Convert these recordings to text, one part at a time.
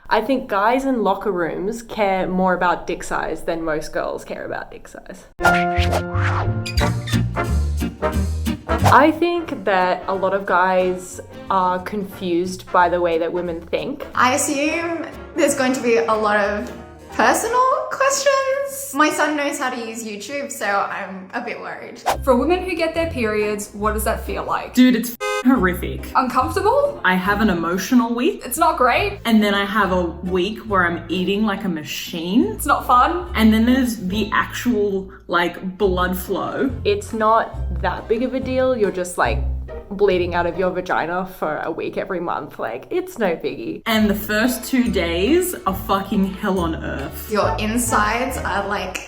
I think guys in locker rooms care more about dick size than most girls care about dick size. I think that a lot of guys are confused by the way that women think. I assume there's going to be a lot of personal questions. My son knows how to use YouTube, so I'm a bit worried. For women who get their periods, what does that feel like? Dude, it's horrific. Uncomfortable? I have an emotional week. It's not great. And then I have a week where I'm eating like a machine. It's not fun. And then there's the actual like blood flow. It's not that big of a deal. You're just like bleeding out of your vagina for a week every month. Like, it's no biggie. And the first 2 days are fucking hell on earth. Your insides are like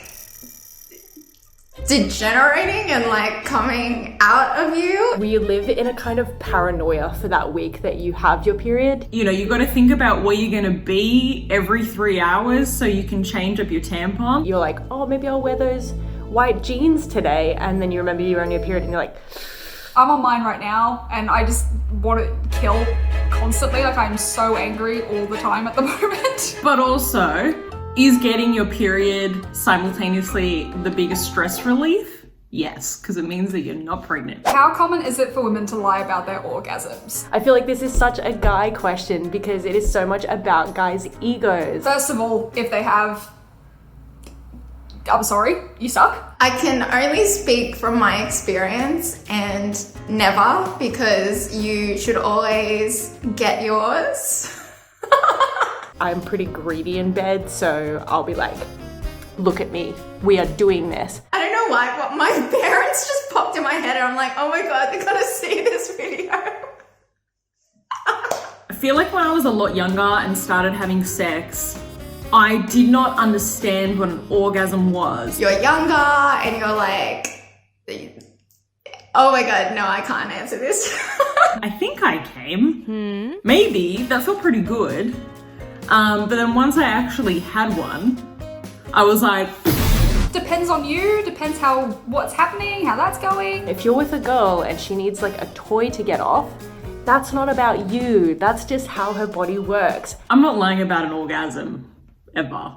degenerating and like coming out of you. We live in a kind of paranoia for that week that you have your period. You know, you got to think about where you're going to be every 3 hours so you can change up your tampon. You're like, oh, maybe I'll wear those white jeans today. And then you remember you're on your period and you're like, I'm on mine right now and I just want to kill constantly. Like, I'm so angry all the time at the moment. But also, is getting your period simultaneously the biggest stress relief? Yes, because it means that you're not pregnant. How common is it for women to lie about their orgasms? I feel like this is such a guy question because it is so much about guys' egos. First of all, if they have, I'm sorry, you suck. I can only speak from my experience and never, because you should always get yours. I'm pretty greedy in bed, so I'll be like, look at me, we are doing this. I don't know why, but my parents just popped in my head and I'm like, oh my God, they're gonna see this video. I feel like when I was a lot younger and started having sex, I did not understand what an orgasm was. You're younger and you're like, oh my God, no, I can't answer this. I think I came. Maybe, that felt pretty good. But then once I actually had one, I was like, Depends on you, depends what's happening, how that's going. If you're with a girl and she needs like a toy to get off, that's not about you. That's just how her body works. I'm not lying about an orgasm, ever.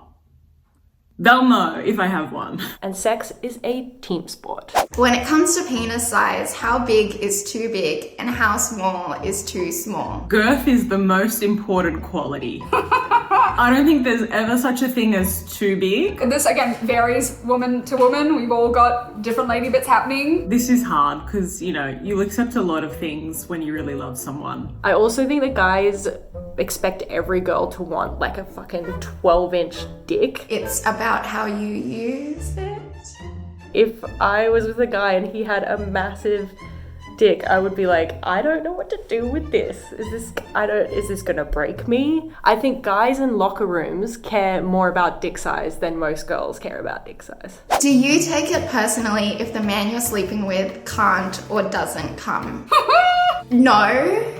They'll know if I have one. And sex is a team sport. When it comes to penis size, how big is too big and how small is too small? Girth is the most important quality. I don't think there's ever such a thing as too big. This, again, varies woman to woman. We've all got different lady bits happening. This is hard because, you know, you'll accept a lot of things when you really love someone. I also think that guys expect every girl to want like a fucking 12-inch dick. It's about how you use it. If I was with a guy and he had a massive dick, I would be like, I don't know what to do with this. Is this gonna break me? I think guys in locker rooms care more about dick size than most girls care about dick size. Do you take it personally if the man you're sleeping with can't or doesn't come? No.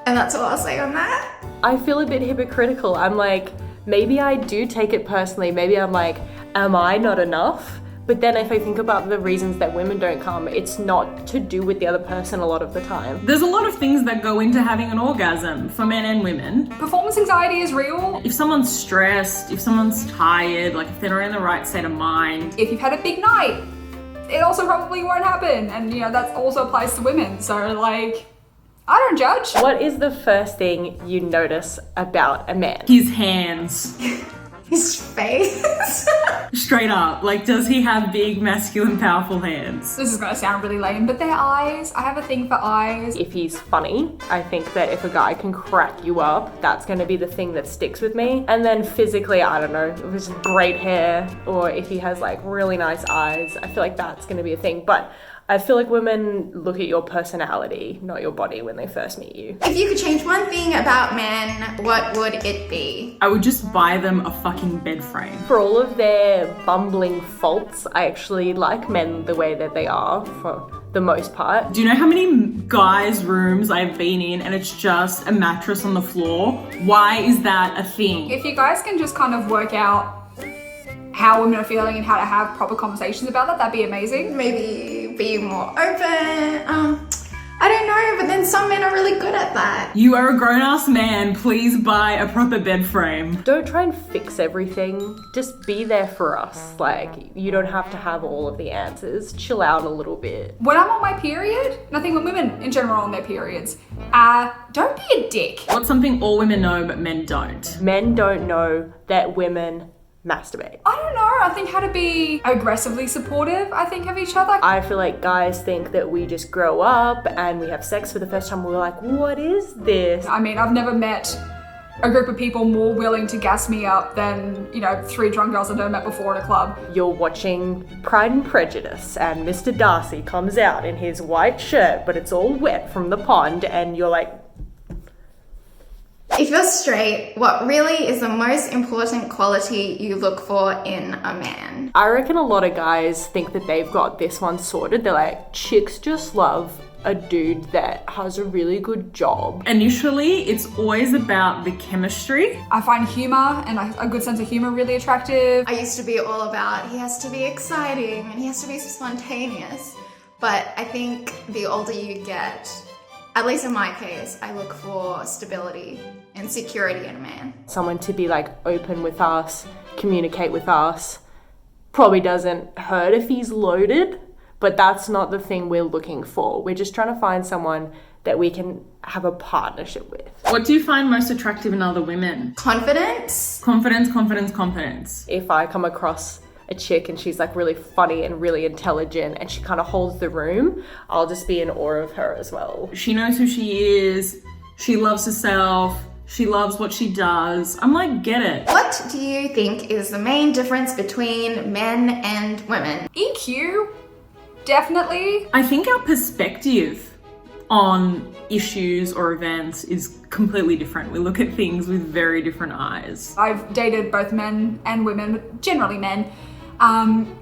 And that's all I'll say on that. I feel a bit hypocritical. I'm like, maybe I do take it personally. Maybe I'm like, am I not enough? But then if I think about the reasons that women don't come, it's not to do with the other person a lot of the time. There's a lot of things that go into having an orgasm for men and women. Performance anxiety is real. If someone's stressed, if someone's tired, like if they're not in the right state of mind. If you've had a big night, it also probably won't happen. And you know, that also applies to women. So like, I don't judge. What is the first thing you notice about a man? His hands. His face. Straight up, like, does he have big, masculine, powerful hands? This is gonna sound really lame, but their eyes, I have a thing for eyes. If he's funny, I think that if a guy can crack you up, that's gonna be the thing that sticks with me. And then physically, I don't know, if it's great hair or if he has like really nice eyes, I feel like that's gonna be a thing. But I feel like women look at your personality, not your body, when they first meet you. If you could change one thing about men, what would it be? I would just buy them a fucking bed frame. For all of their bumbling faults, I actually like men the way that they are for the most part. Do you know how many guys' rooms I've been in and it's just a mattress on the floor? Why is that a thing? If you guys can just kind of work out how women are feeling and how to have proper conversations about that, that'd be amazing. Maybe be more open. I don't know, but then some men are really good at that. You are a grown-ass man. Please buy a proper bed frame. Don't try and fix everything. Just be there for us. Like, you don't have to have all of the answers. Chill out a little bit. When I'm on my period, and I think when women in general are on their periods, don't be a dick. What's something all women know but men don't? Men don't know that women masturbate. I don't know, I think how to be aggressively supportive, I think, of each other. I feel like guys think that we just grow up and we have sex for the first time. We're like, what is this? I mean, I've never met a group of people more willing to gas me up than, 3 drunk girls I've never met before at a club. You're watching Pride and Prejudice and Mr. Darcy comes out in his white shirt, but it's all wet from the pond, and you're like, If you're straight, what really is the most important quality you look for in a man? I reckon a lot of guys think that they've got this one sorted. They're like, chicks just love a dude that has a really good job. Initially, it's always about the chemistry. I find humor and a good sense of humor really attractive. I used to be all about he has to be exciting and he has to be spontaneous. But I think the older you get, at least in my case, I look for stability and security in a man. Someone to be like open with us, communicate with us. Probably doesn't hurt if he's loaded, but that's not the thing we're looking for. We're just trying to find someone that we can have a partnership with. What do you find most attractive in other women? Confidence. Confidence, confidence, confidence. If I come across a chick and she's like really funny and really intelligent and she kind of holds the room, I'll just be in awe of her as well. She knows who she is. She loves herself. She loves what she does. I'm like, get it. What do you think is the main difference between men and women? EQ, definitely. I think our perspective on issues or events is completely different. We look at things with very different eyes. I've dated both men and women, but generally men,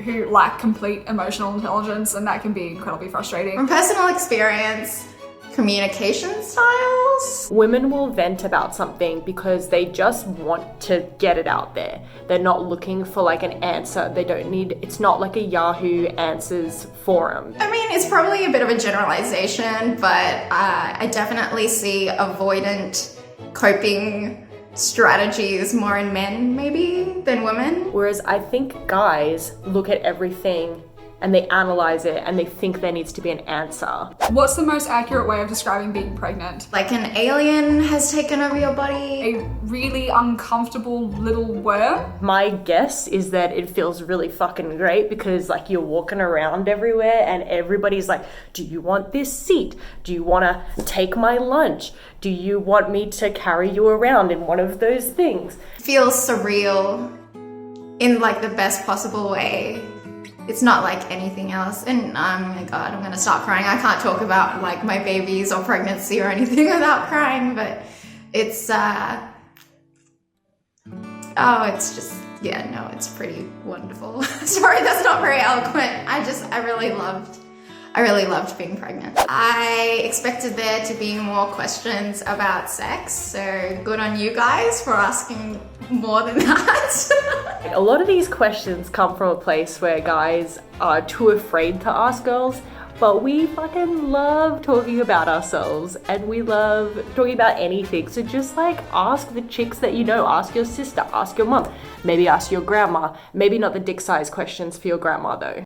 who lack complete emotional intelligence, and that can be incredibly frustrating. From personal experience, communication styles. Women will vent about something because they just want to get it out there. They're not looking for like an answer. They don't need, it's not like a Yahoo Answers forum. I mean, it's probably a bit of a generalization, but I definitely see avoidant coping strategies more in men maybe than women. Whereas I think guys look at everything and they analyze it and they think there needs to be an answer. What's the most accurate way of describing being pregnant? Like an alien has taken over your body. A really uncomfortable little worm? My guess is that it feels really fucking great because like you're walking around everywhere and everybody's like, do you want this seat? Do you want to take my lunch? Do you want me to carry you around in one of those things? Feels surreal in like the best possible way. It's not like anything else. And oh my God, I'm gonna start crying. I can't talk about like my babies or pregnancy or anything without crying, but it's, it's just, yeah, no, it's pretty wonderful. Sorry, that's not very eloquent. I really loved being pregnant. I expected there to be more questions about sex, so good on you guys for asking more than that. A lot of these questions come from a place where guys are too afraid to ask girls, but we fucking love talking about ourselves and we love talking about anything. So just like ask the chicks that you know, ask your sister, ask your mom, maybe ask your grandma. Maybe not the dick size questions for your grandma though.